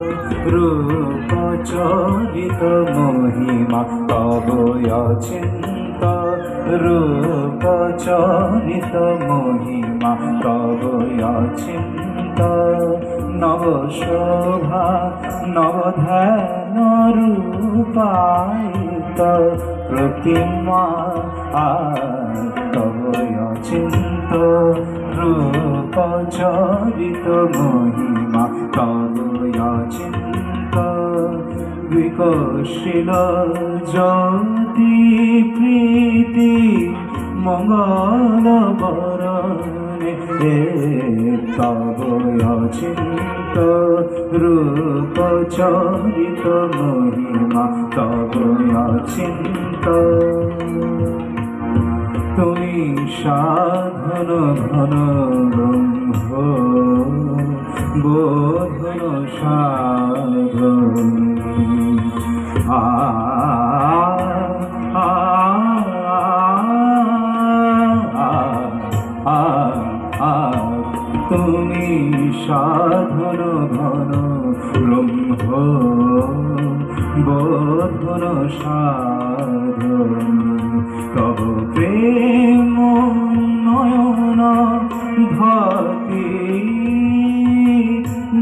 রূপ চরিত মহিমা তব অচিন্ত, রূপ চরিত মহিমা তব অচিন্ত। নব শোভা নব ধ্যান রূপায়িত প্রতিমা তব অচিন্ত, রূপ চরিত মহিমা তব অচিন্ত। বিকশিল জ্যোতি প্রীতি মঙ্গল বরণে তব অচিন্ত, রূপ চরিত মহিমা তব অচিন্ত। তুমি সাধন ঘন ব্রহ্ম বোধন সাধন। তুমি সাধন ঘন ব্রহ্ম বোধন সাধন। তব প্রেম নয়ন ভাতি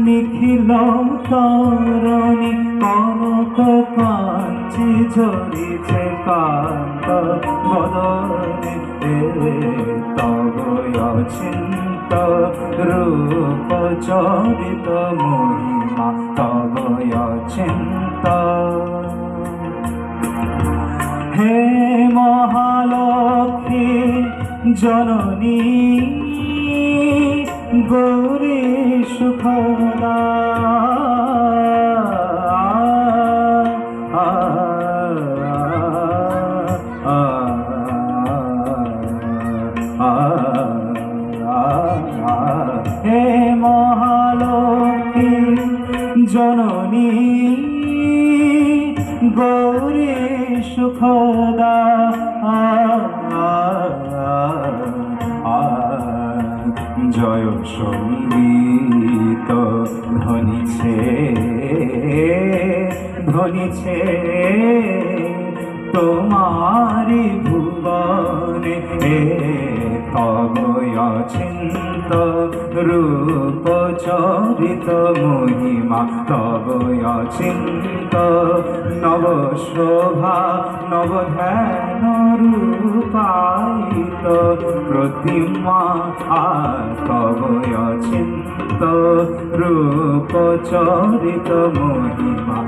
নিখিল তরণী কনক কাঞ্চি ঝরিছে কান্ত বদনে তব অচিন্ত, রূপ চরিত মহিমা তব অচিন্ত। হে মহালক্ষ্মী জননী গৌরী সুখদা, হে মহালক্ষ্মী জননী গৌরী সুখদা, জয় সঙ্গীত ধ্বনিছে ধ্বনিছে তোমারি ভুবনে তব অচিন্ত, রূপ চরিত মহিমা তব অচিন্ত। নব শোভা নব ধ্যান রূপায়িত প্রতিমা তব অচিন্ত, রূপ চরিত মহিমা